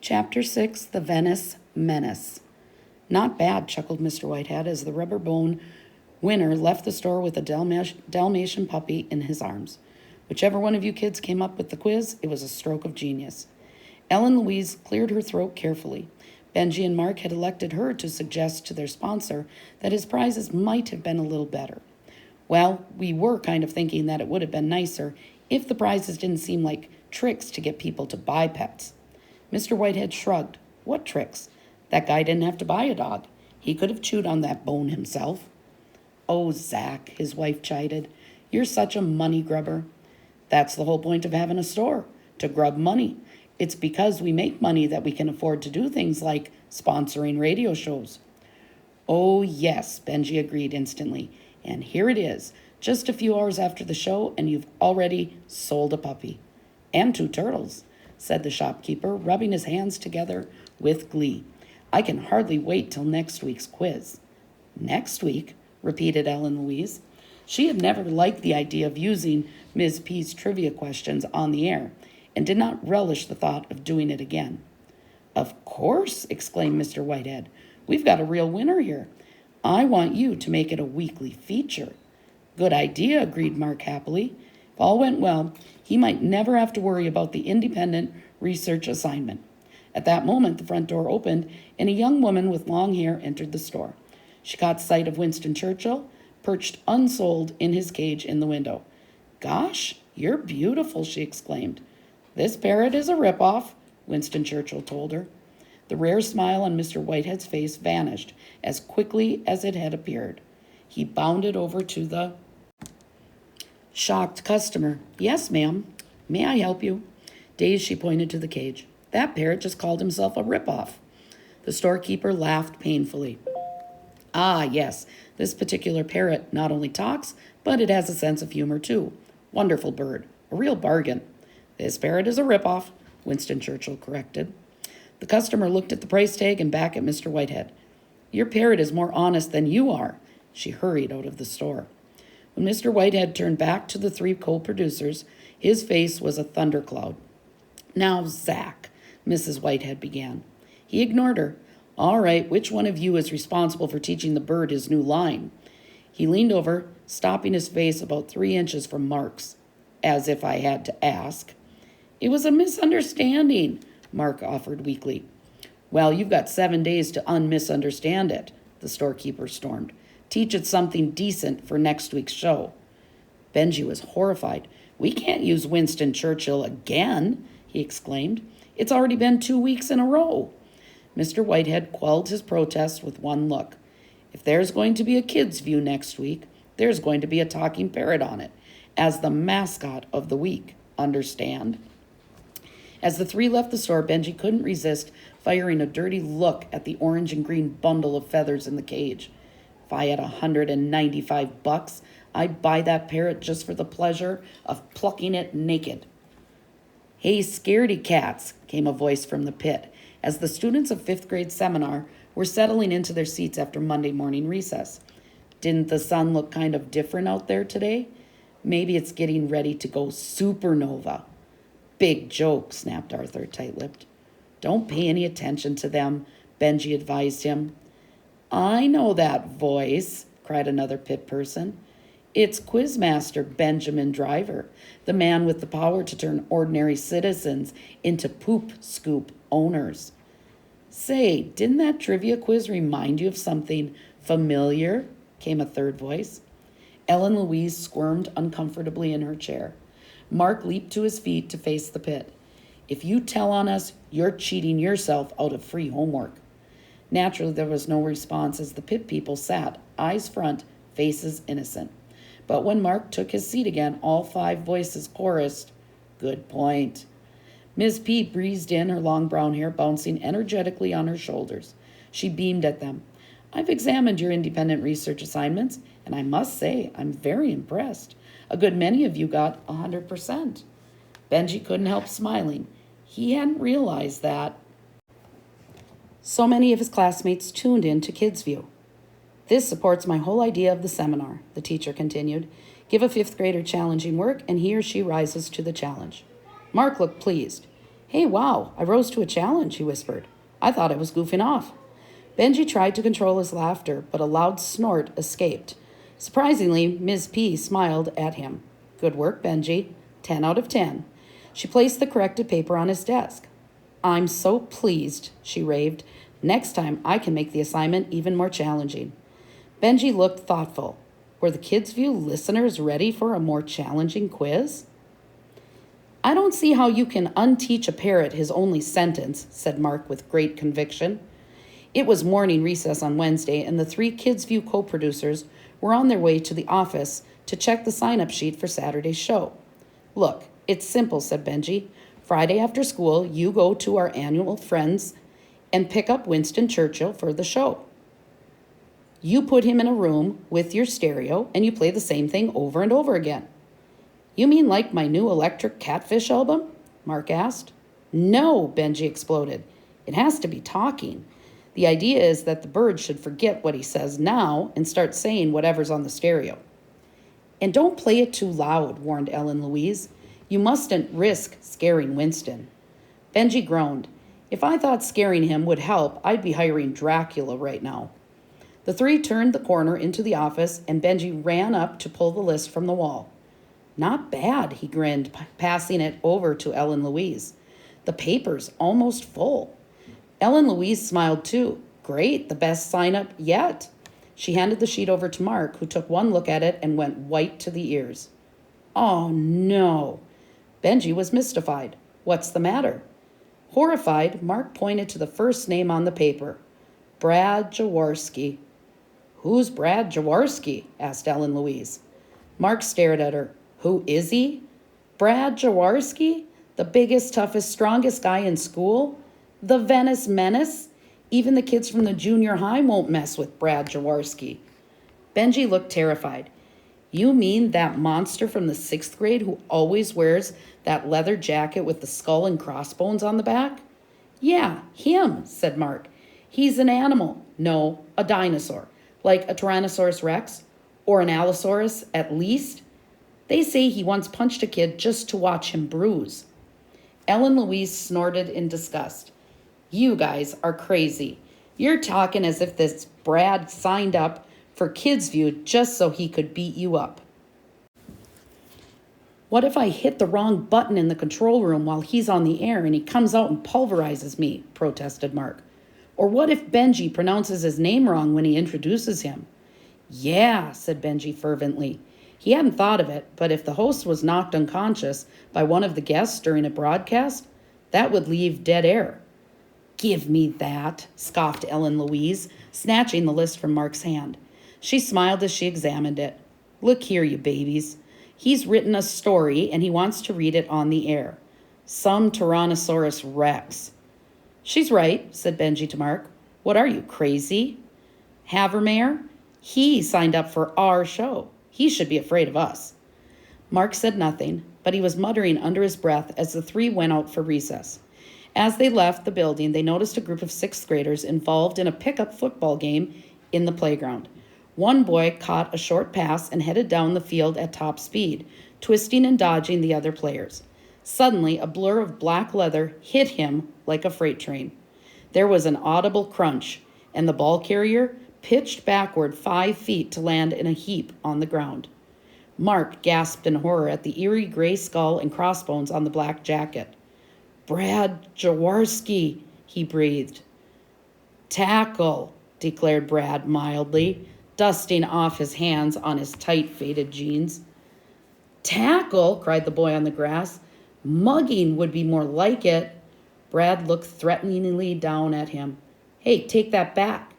Chapter 6, The Venice Menace. Not bad, chuckled Mr. Whitehead as the rubber bone winner left the store with a Dalmatian puppy in his arms. Whichever one of you kids came up with the quiz, it was a stroke of genius. Ellen Louise cleared her throat carefully. Benji and Mark had elected her to suggest to their sponsor that his prizes might have been a little better. Well, we were kind of thinking that it would have been nicer if the prizes didn't seem like tricks to get people to buy pets. Mr. Whitehead shrugged. What tricks? That guy didn't have to buy a dog. He could have chewed on that bone himself. Oh, Zach, his wife chided. You're such a money grubber. That's the whole point of having a store, to grub money. It's because we make money that we can afford to do things like sponsoring radio shows. Oh, yes, Benji agreed instantly. And here it is, just a few hours after the show, and you've already sold a puppy. And 2 turtles, said the shopkeeper, rubbing his hands together with glee. I can hardly wait till next week's quiz. Next week, repeated Ellen Louise. She had never liked the idea of using Ms. P's trivia questions on the air, and did not relish the thought of doing it again. Of course, exclaimed Mr. Whitehead. We've got a real winner here. I want you to make it a weekly feature. Good idea, agreed Mark happily. If all went well, he might never have to worry about the independent research assignment. At that moment, the front door opened, and a young woman with long hair entered the store. She caught sight of Winston Churchill, perched unsold in his cage in the window. Gosh, you're beautiful, she exclaimed. This parrot is a ripoff, Winston Churchill told her. The rare smile on Mr. Whitehead's face vanished as quickly as it had appeared. He bounded over to the shocked customer. Yes, ma'am. May I help you? Dazed, she pointed to the cage. That parrot just called himself a ripoff. The storekeeper laughed painfully. Ah, yes, this particular parrot not only talks, but it has a sense of humor too. Wonderful bird. A real bargain. This parrot is a ripoff, Winston Churchill corrected. The customer looked at the price tag and back at Mr. Whitehead. Your parrot is more honest than you are. She hurried out of the store. When Mr. Whitehead turned back to the 3 co-producers, his face was a thundercloud. Now, Zach, Mrs. Whitehead began. He ignored her. All right, which one of you is responsible for teaching the bird his new line? He leaned over, stopping his face about 3 inches from Mark's, as if I had to ask. It was a misunderstanding, Mark offered weakly. Well, you've got 7 days to unmisunderstand it, the storekeeper stormed. Teach it something decent for next week's show. Benji was horrified. We can't use Winston Churchill again, he exclaimed. It's already been 2 weeks in a row. Mr. Whitehead quelled his protest with one look. If there's going to be a kid's view next week, there's going to be a talking parrot on it, as the mascot of the week. Understand? As the 3 left the store, Benji couldn't resist firing a dirty look at the orange and green bundle of feathers in the cage. If I had $195, I'd buy that parrot just for the pleasure of plucking it naked. Hey, scaredy cats, came a voice from the pit, as the students of 5th grade seminar were settling into their seats after Monday morning recess. Didn't the sun look kind of different out there today? Maybe it's getting ready to go supernova. Big joke, snapped Arthur, tight-lipped. Don't pay any attention to them, Benji advised him. I know that voice, cried another pit person. It's Quizmaster Benjamin Driver, the man with the power to turn ordinary citizens into poop scoop owners. Say, didn't that trivia quiz remind you of something familiar? Came a third voice. Ellen Louise squirmed uncomfortably in her chair. Mark leaped to his feet to face the pit. If you tell on us, you're cheating yourself out of free homework. Naturally, there was no response as the pit people sat, eyes front, faces innocent. But when Mark took his seat again, all 5 voices chorused, Good point. Ms. P breezed in, her long brown hair bouncing energetically on her shoulders. She beamed at them. I've examined your independent research assignments, and I must say I'm very impressed. A good many of you got 100%. Benji couldn't help smiling. He hadn't realized that so many of his classmates tuned in to Kids View. This supports my whole idea of the seminar, the teacher continued. Give a 5th grader challenging work, and he or she rises to the challenge. Mark looked pleased. Hey, wow, I rose to a challenge, he whispered. I thought I was goofing off. Benji tried to control his laughter, but a loud snort escaped. Surprisingly, Ms. P smiled at him. Good work, Benji. 10 out of 10. She placed the corrected paper on his desk. I'm so pleased, she raved. Next time I can make the assignment even more challenging. Benji looked thoughtful. Were the Kids View listeners ready for a more challenging quiz? I don't see how you can unteach a parrot his only sentence, said Mark with great conviction. It was morning recess on Wednesday, and the 3 Kids View co-producers were on their way to the office to check the sign-up sheet for Saturday's show. Look, it's simple, said Benji. Friday after school, you go to our annual Friends and pick up Winston Churchill for the show. You put him in a room with your stereo, and you play the same thing over and over again. You mean like my new electric catfish album? Mark asked. No, Benji exploded. It has to be talking. The idea is that the bird should forget what he says now and start saying whatever's on the stereo. And don't play it too loud, warned Ellen Louise. You mustn't risk scaring Winston. Benji groaned. If I thought scaring him would help, I'd be hiring Dracula right now. The 3 turned the corner into the office, and Benji ran up to pull the list from the wall. Not bad, he grinned, passing it over to Ellen Louise. The paper's almost full. Ellen Louise smiled too. Great, the best sign-up yet. She handed the sheet over to Mark, who took one look at it and went white to the ears. Oh, no. Benji was mystified. What's the matter? Horrified, Mark pointed to the first name on the paper. Brad Jaworski. Who's Brad Jaworski? Asked Ellen Louise. Mark stared at her. Who is he? Brad Jaworski? The biggest, toughest, strongest guy in school? The Venice Menace? Even the kids from the junior high won't mess with Brad Jaworski. Benji looked terrified. You mean that monster from the 6th grade who always wears that leather jacket with the skull and crossbones on the back? Yeah, him, said Mark. He's an animal. No, a dinosaur. Like a Tyrannosaurus Rex or an Allosaurus at least. They say he once punched a kid just to watch him bruise. Ellen Louise snorted in disgust. You guys are crazy. You're talking as if this Brad signed up for Kids View just so he could beat you up. What if I hit the wrong button in the control room while he's on the air and he comes out and pulverizes me? Protested Mark. Or what if Benji pronounces his name wrong when he introduces him? Yeah, said Benji fervently. He hadn't thought of it, but if the host was knocked unconscious by one of the guests during a broadcast, that would leave dead air. Give me that, scoffed Ellen Louise, snatching the list from Mark's hand. She smiled as she examined it. Look here, you babies. He's written a story and he wants to read it on the air. Some Tyrannosaurus Rex. She's right, said Benji to Mark. What are you, crazy? Havermeyer? He signed up for our show. He should be afraid of us. Mark said nothing, but he was muttering under his breath as the 3 went out for recess. As they left the building, they noticed a group of 6th graders involved in a pickup football game in the playground. One boy caught a short pass and headed down the field at top speed, twisting and dodging the other players. Suddenly, a blur of black leather hit him like a freight train. There was an audible crunch, and the ball carrier pitched backward 5 feet to land in a heap on the ground. Mark gasped in horror at the eerie gray skull and crossbones on the black jacket. Brad Jaworski, he breathed. Tackle, declared Brad mildly, dusting off his hands on his tight faded jeans. Tackle, cried the boy on the grass. Mugging would be more like it. Brad looked threateningly down at him. Hey, take that back.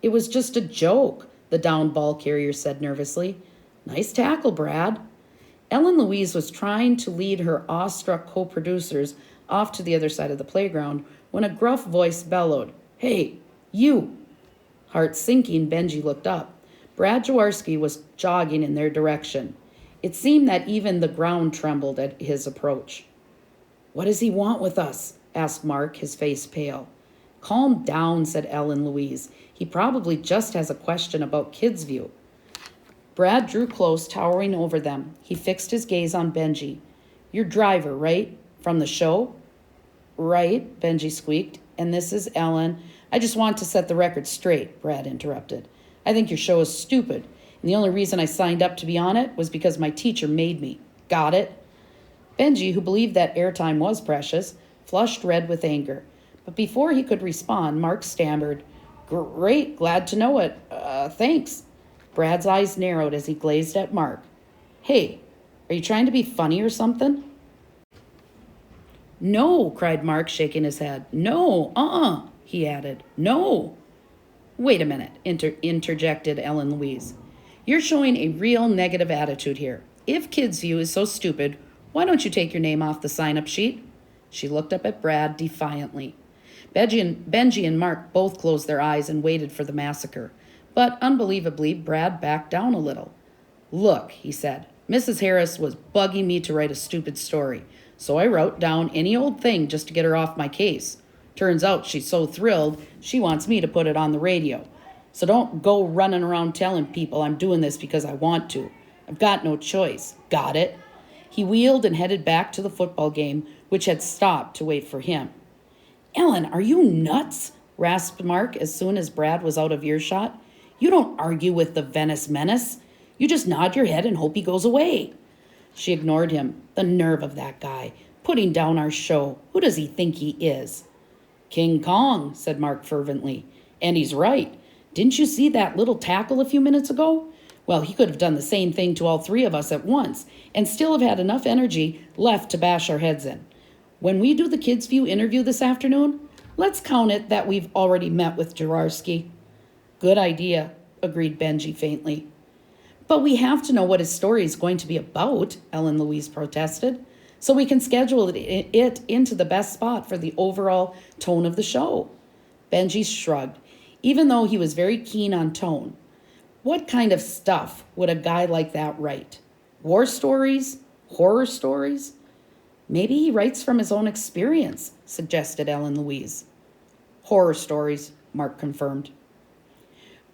It was just a joke, the downed ball carrier said nervously. Nice tackle, Brad. Ellen Louise was trying to lead her awestruck co-producers off to the other side of the playground when a gruff voice bellowed, Hey, you! Heart sinking, Benji looked up. Brad Jaworski was jogging in their direction. It seemed that even the ground trembled at his approach. What does he want with us? Asked Mark, his face pale. Calm down, said Ellen Louise. He probably just has a question about Kids View. Brad drew close, towering over them. He fixed his gaze on Benji. Your driver, right? From the show? Right, Benji squeaked. And this is Ellen. I just want to set the record straight, Brad interrupted. I think your show is stupid, and the only reason I signed up to be on it was because my teacher made me. Got it? Benji, who believed that airtime was precious, flushed red with anger. But before he could respond, Mark stammered, Great, glad to know it. Thanks. Brad's eyes narrowed as he glazed at Mark. Hey, are you trying to be funny or something? No, cried Mark, shaking his head. No, he added. No. Wait a minute, interjected Ellen Louise. You're showing a real negative attitude here. If Kids View is so stupid, why don't you take your name off the sign-up sheet? She looked up at Brad defiantly. Benji and Mark both closed their eyes and waited for the massacre. But unbelievably, Brad backed down a little. Look, he said, Mrs. Harris was bugging me to write a stupid story, so I wrote down any old thing just to get her off my case. Turns out she's so thrilled, she wants me to put it on the radio. So don't go running around telling people I'm doing this because I want to. I've got no choice. Got it? He wheeled and headed back to the football game, which had stopped to wait for him. Ellen, are you nuts? Rasped Mark as soon as Brad was out of earshot. You don't argue with the Venice Menace. You just nod your head and hope he goes away. She ignored him. The nerve of that guy, putting down our show. Who does he think he is? King Kong, said Mark fervently. And he's right. Didn't you see that little tackle a few minutes ago? Well, he could have done the same thing to all three of us at once and still have had enough energy left to bash our heads in. When we do the Kids View interview this afternoon, let's count it that we've already met with Jaworski. Good idea, agreed Benji faintly. But we have to know what his story is going to be about, Ellen Louise protested, so we can schedule it into the best spot for the overall tone of the show. Benji shrugged, even though he was very keen on tone. What kind of stuff would a guy like that write? War stories? Horror stories? Maybe he writes from his own experience, suggested Ellen Louise. Horror stories, Mark confirmed.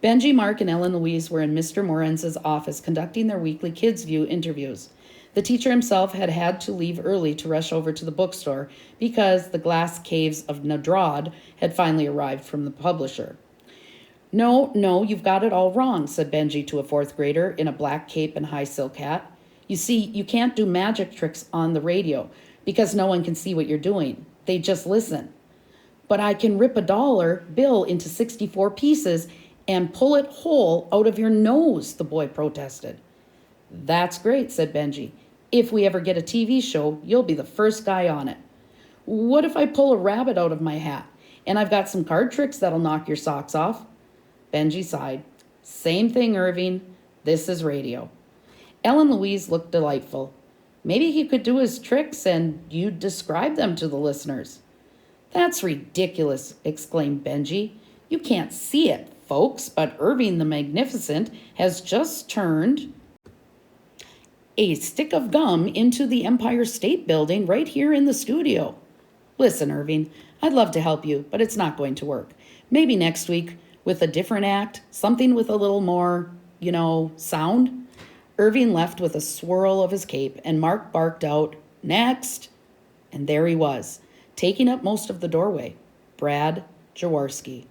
Benji, Mark, and Ellen Louise were in Mr. Morenz's office conducting their weekly Kids View interviews. The teacher himself had to leave early to rush over to the bookstore because the Glass Caves of Nadrad had finally arrived from the publisher. No, you've got it all wrong, said Benji to a fourth grader in a black cape and high silk hat. You see, you can't do magic tricks on the radio because no one can see what you're doing. They just listen. But I can rip a dollar bill into 64 pieces and pull it whole out of your nose, the boy protested. That's great, said Benji. If we ever get a TV show, you'll be the first guy on it. What if I pull a rabbit out of my hat and I've got some card tricks that'll knock your socks off? Benji sighed. Same thing, Irving. This is radio. Ellen Louise looked delightful. Maybe he could do his tricks and you'd describe them to the listeners. That's ridiculous, exclaimed Benji. You can't see it, folks, but Irving the Magnificent has just turned a stick of gum into the Empire State Building right here in the studio. Listen, Irving, I'd love to help you, but it's not going to work. Maybe next week with a different act, something with a little more, sound. Irving left with a swirl of his cape, and Mark barked out, Next! And there he was, taking up most of the doorway. Brad Jaworski.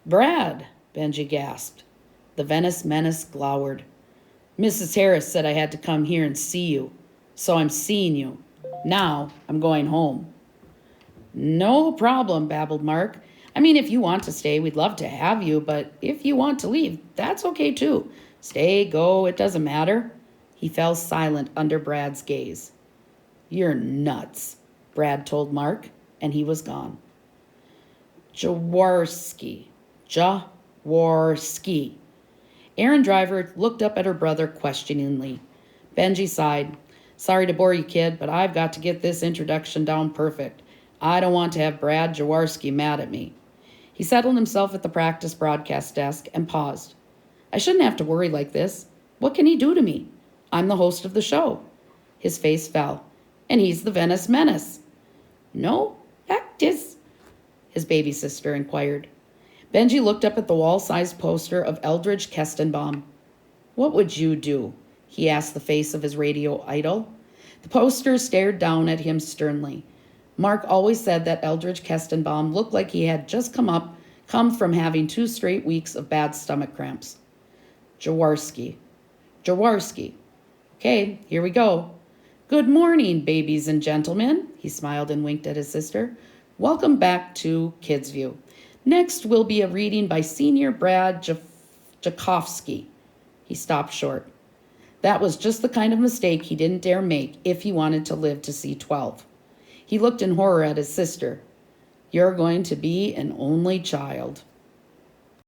Brad, Benji gasped. The Venice Menace glowered. Mrs. Harris said I had to come here and see you, so I'm seeing you. Now I'm going home. No problem, babbled Mark. I mean, if you want to stay, we'd love to have you, but if you want to leave, that's okay too. Stay, go, it doesn't matter. He fell silent under Brad's gaze. You're nuts, Brad told Mark, and he was gone. Jaworski. Aaron Driver looked up at her brother questioningly. Benji sighed. Sorry to bore you, kid, but I've got to get this introduction down perfect. I don't want to have Brad Jaworski mad at me. He settled himself at the practice broadcast desk and paused. I shouldn't have to worry like this. What can he do to me? I'm the host of the show. His face fell. And he's the Venice Menace. No, that is, his baby sister inquired. Benji looked up at the wall-sized poster of Eldridge Kestenbaum. What would you do? He asked the face of his radio idol. The poster stared down at him sternly. Mark always said that Eldridge Kestenbaum looked like he had just come from having 2 straight weeks of bad stomach cramps. Jaworski. Jaworski. Okay, here we go. Good morning, babies and gentlemen. He smiled and winked at his sister. Welcome back to Kids View. Next will be a reading by Senior Brad Jakovsky. He stopped short. That was just the kind of mistake he didn't dare make if he wanted to live to see 12. He looked in horror at his sister. You're going to be an only child.